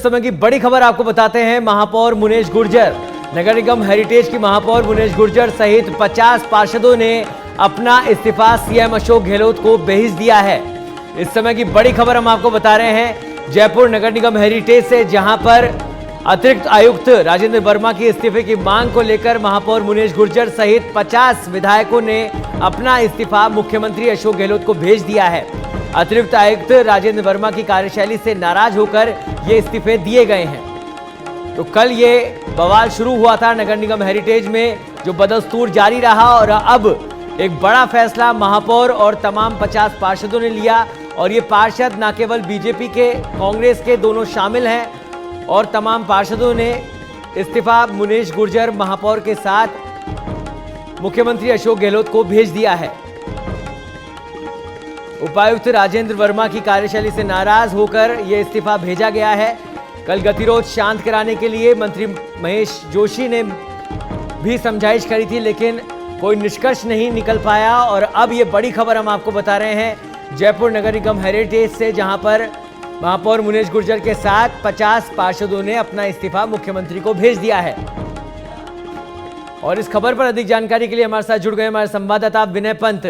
समय की बड़ी खबर आपको बताते हैं। महापौर मुनेश गुर्जर, नगर निगम हेरिटेज की महापौर मुनेश गुर्जर सहित 50 पार्षदों ने अपना इस्तीफा सीएम अशोक गहलोत को भेज दिया है। इस समय की बड़ी खबर हम आपको बता रहे हैं जयपुर नगर निगम हेरिटेज से, जहां पर अतिरिक्त आयुक्त राजेंद्र वर्मा की इस्तीफे की मांग को लेकर महापौर मुनेश गुर्जर सहित 50 विधायकों ने अपना इस्तीफा मुख्यमंत्री अशोक गहलोत को भेज दिया है। अतिरिक्त आयुक्त राजेंद्र वर्मा की कार्यशैली से नाराज होकर ये इस्तीफे दिए गए हैं। तो कल ये बवाल शुरू हुआ था नगर निगम हेरिटेज में, जो बदस्तूर जारी रहा और अब एक बड़ा फैसला महापौर और तमाम 50 पार्षदों ने लिया। और ये पार्षद न केवल बीजेपी के, कांग्रेस के दोनों शामिल हैं और तमाम पार्षदों ने इस्तीफा मुनेश गुर्जर महापौर के साथ मुख्यमंत्री अशोक गहलोत को भेज दिया है। उपायुक्त राजेंद्र वर्मा की कार्यशैली से नाराज होकर यह इस्तीफा भेजा गया है। कल गतिरोध शांत कराने के लिए मंत्री महेश जोशी ने भी समझाइश करी थी, लेकिन कोई निष्कर्ष नहीं निकल पाया। और अब ये बड़ी खबर हम आपको बता रहे हैं जयपुर नगर निगम हेरिटेज से, जहां पर महापौर मुनेश गुर्जर के साथ 50 पार्षदों ने अपना इस्तीफा मुख्यमंत्री को भेज दिया है। और इस खबर पर अधिक जानकारी के लिए हमारे साथ जुड़ गए हमारे संवाददाता विनय पंत।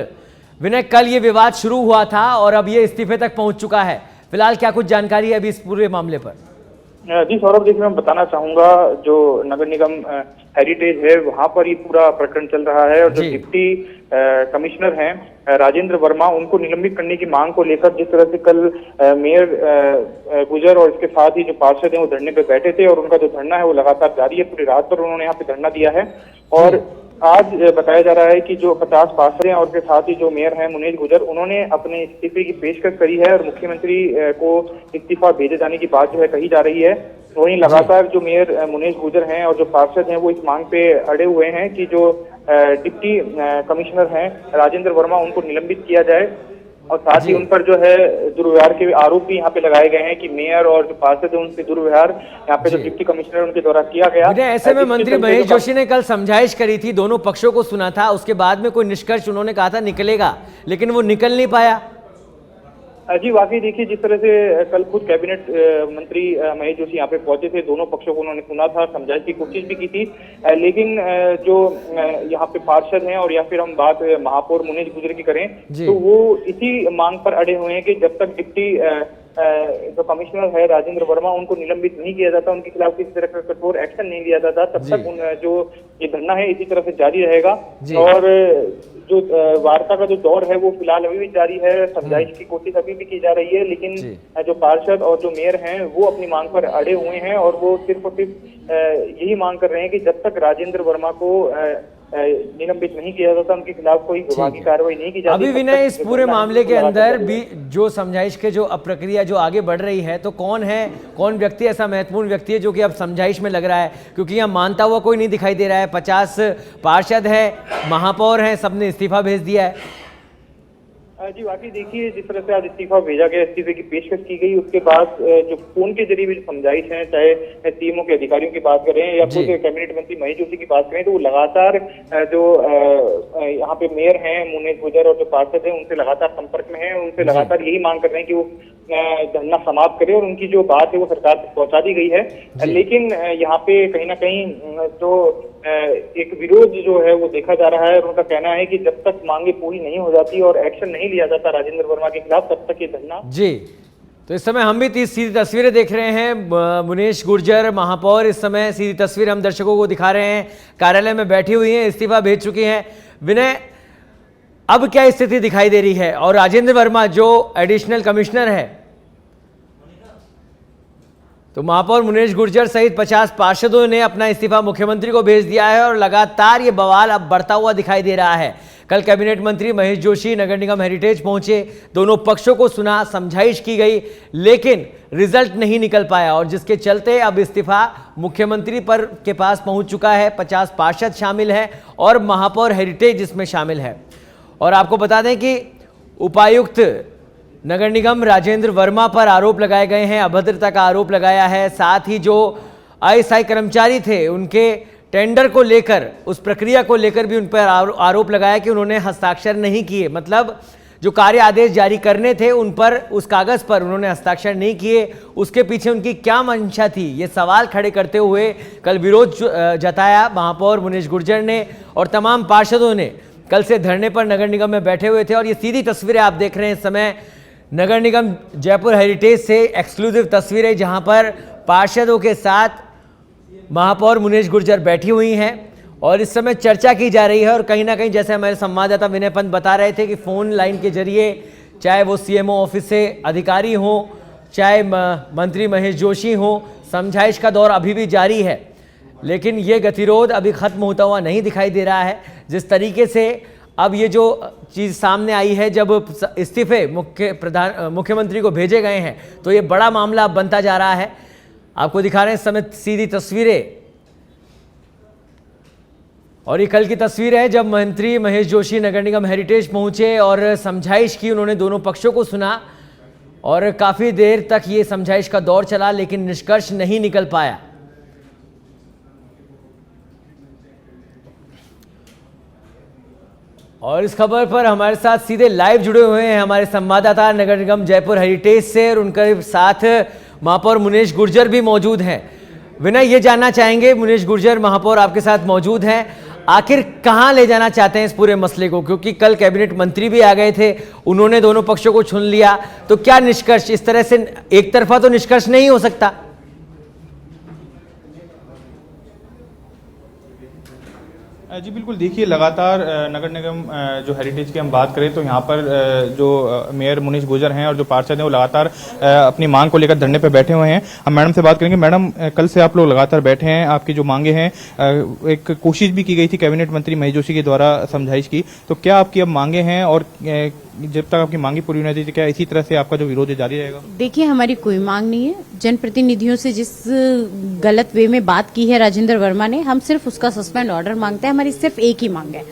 विनय, कल ये विवाद शुरू हुआ था और अब ये इस्तीफे तक पहुंच चुका है। फिलहाल क्या कुछ जानकारी है अभी इस पूरे मामले पर? जी सौरभ, देखिए मैं बताना चाहूंगा, जो नगर निगम हेरिटेज है वहां पर ये पूरा प्रकरण चल रहा है। और जो डिप्टी कमिश्नर हैं राजेंद्र वर्मा, उनको निलंबित करने की मांग को लेकर जिस तरह से कल मेयर गुर्जर और इसके साथ ही जो पार्षद हैं वो धरने पे बैठे थे और उनका जो धरना है वो लगातार जारी है। पूरी रात भर उन्होंने यहाँ पे धरना दिया है। और आज बताया जा रहा है कि जो 50 पार्षद हैं और के साथ ही जो मेयर हैं मुनेश गुर्जर, उन्होंने अपने इस्तीफे की पेशकश करी है और मुख्यमंत्री को इस्तीफा भेजे जाने की बात जो है कही जा रही है। वहीं लगातार जो मेयर मुनेश गुर्जर हैं और जो पार्षद हैं वो इस मांग पे अड़े हुए हैं कि जो डिप्टी कमिश्नर हैं राजेंद्र वर्मा, उनको निलंबित किया जाए। और साथ ही उन पर जो है दुर्व्यवहार के आरोप भी यहाँ पे लगाए गए हैं कि मेयर और जो पार्षद है उनसे दुर्व्यवहार यहाँ पे जो डिप्टी कमिश्नर उनके द्वारा किया गया। ऐसे में मंत्री महेश जोशी ने कल समझाइश करी थी, दोनों पक्षों को सुना था, उसके बाद में कोई निष्कर्ष उन्होंने कहा था निकलेगा, लेकिन वो निकल नहीं पाया। जी वाकई देखिए, जिस तरह से कल खुद कैबिनेट मंत्री महेश जोशी यहाँ पे पहुंचे थे, दोनों पक्षों को उन्होंने सुना था, समझाइश की कोशिश भी की थी, लेकिन जो यहाँ पे पार्षद हैं और या फिर हम बात महापौर मुनेश गुर्जर की करें तो वो इसी मांग पर अड़े हुए हैं कि जब तक डिप्टी जो कमिश्नर है राजेंद्र वर्मा, उनको निलंबित नहीं किया जाता, उनके खिलाफ किसी तरह का कठोर एक्शन नहीं लिया जाता, तब तक जो ये धरना है इसी तरह से जारी रहेगा। और जो वार्ता का जो दौर है वो फिलहाल अभी भी जारी है। समझाइश की कोशिश अभी भी की जा रही है, लेकिन जो पार्षद और जो मेयर हैं वो अपनी मांग पर अड़े हुए हैं और वो सिर्फ और सिर्फ यही मांग कर रहे हैं कि जब तक राजेंद्र वर्मा को निलंबित नहीं किया जाता, उनके खिलाफ कोई विभागीय कार्रवाई नहीं की जाती। अभी विनय, इस पूरे मामले के अंदर भी जो समझाइश के जो प्रक्रिया जो आगे बढ़ रही है, तो कौन व्यक्ति ऐसा महत्वपूर्ण व्यक्ति है जो कि अब समझाइश में लग रहा है? क्योंकि यहाँ मानता हुआ कोई नहीं दिखाई दे रहा है। 50 पार्षद है, महापौर हैं, सबने इस्तीफा भेज दिया है। जी वाकई देखिए, जिस तरह से आज इस्तीफा भेजा गया, इस्तीफे की पेशकश की गई, उसके बाद जो फोन के जरिए भी समझाइश है, चाहे सीएमओ के अधिकारियों की बात करें या खुद कैबिनेट मंत्री महेश जोशी की बात करें, तो वो लगातार जो यहाँ पे मेयर हैं मुनेश गुर्जर और जो पार्षद हैं उनसे लगातार संपर्क में हैं, उनसे लगातार यही मांग कर रहे हैं कि वो धरना समाप्त करे और उनकी जो बात है वो सरकार तक पहुंचा दी गई है। लेकिन यहाँ पे कहीं ना कहीं जो एक विरोध जो है वो देखा जा रहा है और उनका कहना है कि जब तक मांगे पूरी नहीं हो जाती और एक्शन नहीं लिया जाता राजेंद्र वर्मा के खिलाफ, तब तक ये धरना। जी, तो इस समय हम भी सीधी तस्वीरें देख रहे हैं। मुनेश गुर्जर महापौर इस समय सीधी तस्वीर हम दर्शकों को दिखा रहे हैं, कार्यालय में बैठी हुई हैं, इस्तीफा भेज चुकी हैं। विनय, अब क्या स्थिति दिखाई दे रही है? और राजेंद्र वर्मा जो एडिशनल कमिश्नर है, तो महापौर मुनेश गुर्जर सहित 50 पार्षदों ने अपना इस्तीफा मुख्यमंत्री को भेज दिया है और लगातार ये बवाल अब बढ़ता हुआ दिखाई दे रहा है। कल कैबिनेट मंत्री महेश जोशी नगर निगम हेरिटेज पहुंचे, दोनों पक्षों को सुना, समझाइश की गई, लेकिन रिजल्ट नहीं निकल पाया और जिसके चलते अब इस्तीफा मुख्यमंत्री पर के पास पहुंच चुका है। 50 पार्षद शामिल हैं और महापौर हेरिटेज इसमें शामिल है। और आपको बता दें कि उपायुक्त नगर निगम राजेंद्र वर्मा पर आरोप लगाए गए हैं, अभद्रता का आरोप लगाया है। साथ ही जो अस्थायी कर्मचारी थे उनके टेंडर को लेकर, उस प्रक्रिया को लेकर भी उन पर आरोप लगाया कि उन्होंने हस्ताक्षर नहीं किए। मतलब जो कार्य आदेश जारी करने थे उन पर, उस कागज पर उन्होंने हस्ताक्षर नहीं किए। उसके पीछे उनकी क्या मंशा थी, ये सवाल खड़े करते हुए कल विरोध जताया महापौर मुनेश गुर्जर ने और तमाम पार्षदों ने कल से धरने पर नगर निगम में बैठे हुए थे। और ये सीधी तस्वीरें आप देख रहे हैं इस समय नगर निगम जयपुर हेरिटेज से एक्सक्लूसिव तस्वीरें, जहां पर पार्षदों के साथ महापौर मुनेश गुर्जर बैठी हुई हैं और इस समय चर्चा की जा रही है। और कहीं ना कहीं जैसे हमारे संवाददाता विनय पंत बता रहे थे कि फोन लाइन के जरिए, चाहे वो सीएमओ ऑफिस से अधिकारी हो, चाहे मंत्री महेश जोशी हो, समझाइश का दौर अभी भी जारी है। लेकिन ये गतिरोध अभी खत्म होता हुआ नहीं दिखाई दे रहा है। जिस तरीके से अब ये जो चीज़ सामने आई है, जब इस्तीफे मुख्यमंत्री को भेजे गए हैं, तो ये बड़ा मामला अब बनता जा रहा है। आपको दिखा रहे हैं इस समय सीधी तस्वीरें, और ये कल की तस्वीर है जब मंत्री महेश जोशी नगर निगम हेरिटेज पहुंचे और समझाइश की। उन्होंने दोनों पक्षों को सुना और काफ़ी देर तक ये समझाइश का दौर चला, लेकिन निष्कर्ष नहीं निकल पाया। और इस खबर पर हमारे साथ सीधे लाइव जुड़े हुए हैं हमारे संवाददाता नगर निगम जयपुर हेरिटेज से, और उनके साथ महापौर मुनेश गुर्जर भी मौजूद हैं। विनय, ये जानना चाहेंगे, मुनेश गुर्जर महापौर आपके साथ मौजूद हैं, आखिर कहां ले जाना चाहते हैं इस पूरे मसले को? क्योंकि कल कैबिनेट मंत्री भी आ गए थे, उन्होंने दोनों पक्षों को चुन लिया, तो क्या निष्कर्ष? इस तरह से एक तरफा तो निष्कर्ष नहीं हो सकता। जी बिल्कुल, देखिए लगातार नगर निगम जो हेरिटेज की हम बात करें तो यहाँ पर जो मेयर मुनीश गुर्जर हैं और जो पार्षद हैं वो लगातार अपनी मांग को लेकर धरने पर बैठे हुए हैं। हम मैडम से बात करेंगे। मैडम, कल से आप लोग लगातार बैठे हैं, आपकी जो मांगे हैं, एक कोशिश भी की गई थी कैबिनेट मंत्री महेश जोशी के द्वारा समझाइश की, तो क्या आपकी अब मांगे हैं और जब तक आपकी मांगे पूरी नहीं होती, क्या इसी तरह से आपका जो विरोध जारी रहेगा? देखिए, हमारी कोई मांग नहीं है। जनप्रतिनिधियों से जिस गलत वे में बात की है राजेंद्र वर्मा ने, हम सिर्फ उसका सस्पेंड ऑर्डर मांगते हैं। हमारी सिर्फ एक ही मांग है,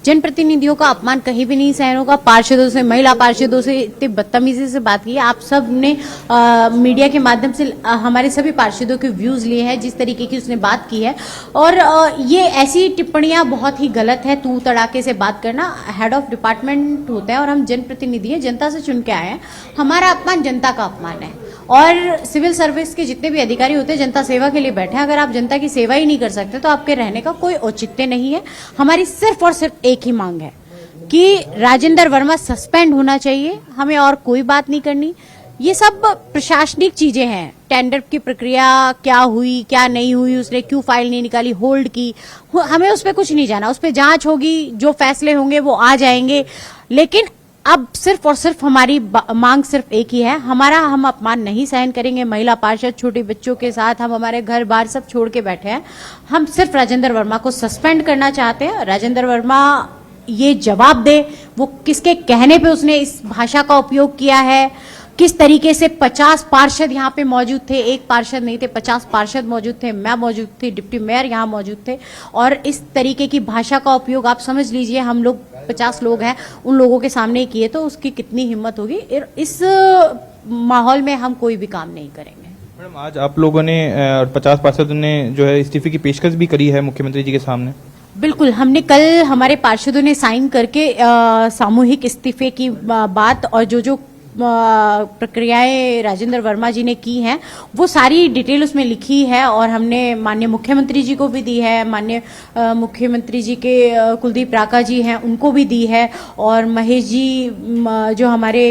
जनप्रतिनिधियों का अपमान कहीं भी नहीं सहन होगा। पार्षदों से, महिला पार्षदों से इतनी बदतमीजी से बात की है। आप सब ने मीडिया के माध्यम से हमारे सभी पार्षदों के व्यूज लिए हैं, जिस तरीके की उसने बात की है। और ये ऐसी टिप्पणियां बहुत ही गलत है। तू तड़ाके से बात करना, हेड ऑफ डिपार्टमेंट होता है और हम जनप्रतिनिधि हैं, जनता से चुन के आए हैं। हमारा अपमान जनता का अपमान है। और सिविल सर्विस के जितने भी अधिकारी होते हैं जनता सेवा के लिए बैठे हैं। अगर आप जनता की सेवा ही नहीं कर सकते तो आपके रहने का कोई औचित्य नहीं है। हमारी सिर्फ और सिर्फ एक ही मांग है कि राजेंद्र वर्मा सस्पेंड होना चाहिए। हमें और कोई बात नहीं करनी। ये सब प्रशासनिक चीजें हैं। टेंडर की प्रक्रिया क्या हुई, क्या नहीं हुई, उसने क्यों फाइल नहीं निकाली, होल्ड की, हमें उस पर कुछ नहीं जाना। उस पर जांच होगी, जो फैसले होंगे वो आ जाएंगे। लेकिन अब सिर्फ और सिर्फ हमारी मांग सिर्फ एक ही है। हम अपमान नहीं सहन करेंगे। महिला पार्षद, छोटे बच्चों के साथ हम हमारे घर बार सब छोड़ के बैठे हैं। हम सिर्फ राजेंद्र वर्मा को सस्पेंड करना चाहते हैं। राजेंद्र वर्मा ये जवाब दे, वो किसके कहने पे उसने इस भाषा का उपयोग किया है, किस तरीके से 50 पार्षद यहाँ पे मौजूद थे, एक पार्षद नहीं थे, 50 पार्षद मौजूद थे, मैं मौजूद थी, डिप्टी मेयर यहाँ मौजूद थे। और इस तरीके की भाषा का उपयोग आप समझ लीजिए, हम लोग 50 लोग हैं, उन लोगों के सामने किए तो उसकी कितनी हिम्मत होगी। इस माहौल में हम कोई भी काम नहीं करेंगे। मैडम, आज आप लोगों ने 50 पार्षदों ने जो है इस्तीफे की पेशकश भी करी है मुख्यमंत्री जी के सामने। बिल्कुल, हमने कल हमारे पार्षदों ने साइन करके सामूहिक इस्तीफे की बात और जो प्रक्रियाएं राजेंद्र वर्मा जी ने की हैं वो सारी डिटेल उसमें लिखी है। और हमने माननीय मुख्यमंत्री जी को भी दी है, माननीय मुख्यमंत्री जी के कुलदीप राका जी हैं उनको भी दी है, और महेश जी जो हमारे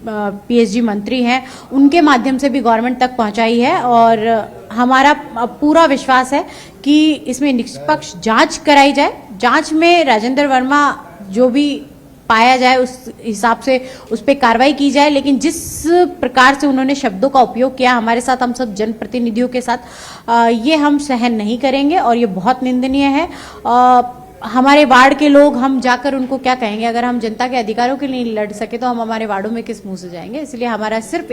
पीएसजी मंत्री हैं उनके माध्यम से भी गवर्नमेंट तक पहुंचाई है। और हमारा पूरा विश्वास है कि इसमें निष्पक्ष जांच कराई जाए। जांच में राजेंद्र वर्मा जो भी पाया जाए उस हिसाब से उस पर कार्रवाई की जाए। लेकिन जिस प्रकार से उन्होंने शब्दों का उपयोग किया हमारे साथ, हम सब जनप्रतिनिधियों के साथ, ये हम सहन नहीं करेंगे और ये बहुत निंदनीय है। हमारे वार्ड के लोग, हम जाकर उनको क्या कहेंगे? अगर हम जनता के अधिकारों के लिए लड़ सके तो हम हमारे वार्डों में किस मुंह से जाएंगे? इसलिए हमारा सिर्फ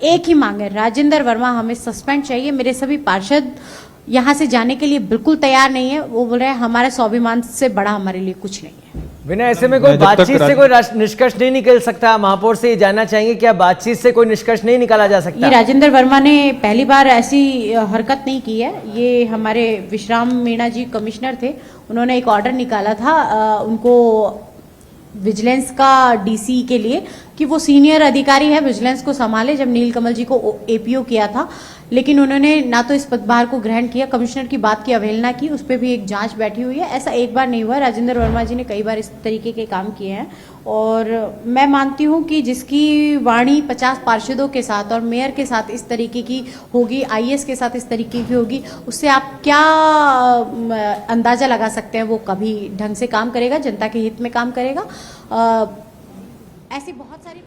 एक ही मांग है, राजेंद्र वर्मा हमें सस्पेंड चाहिए। मेरे सभी पार्षद यहाँ से जाने के लिए बिल्कुल तैयार नहीं है। वो बोल रहे हैं हमारा स्वाभिमान से बड़ा हमारे लिए कुछ नहीं है। बिना ऐसे में कोई बातचीत से कोई निष्कर्ष नहीं निकल सकता। महापौर से ये जानना चाहेंगे, क्या बातचीत से कोई निष्कर्ष नहीं निकाला जा सकता? ये राजेंद्र वर्मा ने पहली बार ऐसी हरकत नहीं की है। ये हमारे विश्राम मीणा जी कमिश्नर थे, उन्होंने एक ऑर्डर निकाला था उनको विजिलेंस का डीसी के लिए कि वो सीनियर अधिकारी है, विजिलेंस को संभाले। जब नीलकमल जी को एपीओ किया था, लेकिन उन्होंने ना तो इस पदभार को ग्रहण किया, कमिश्नर की बात की अवहेलना की, उस पर भी एक जांच बैठी हुई है। ऐसा एक बार नहीं हुआ, राजेंद्र वर्मा जी ने कई बार इस तरीके के काम किए हैं। और मैं मानती हूं कि जिसकी वाणी 50 पार्षदों के साथ और मेयर के साथ इस तरीके की होगी, आईएएस के साथ इस तरीके की होगी, उससे आप क्या अंदाजा लगा सकते हैं वो कभी ढंग से काम करेगा, जनता के हित में काम करेगा। ऐसी बहुत सारी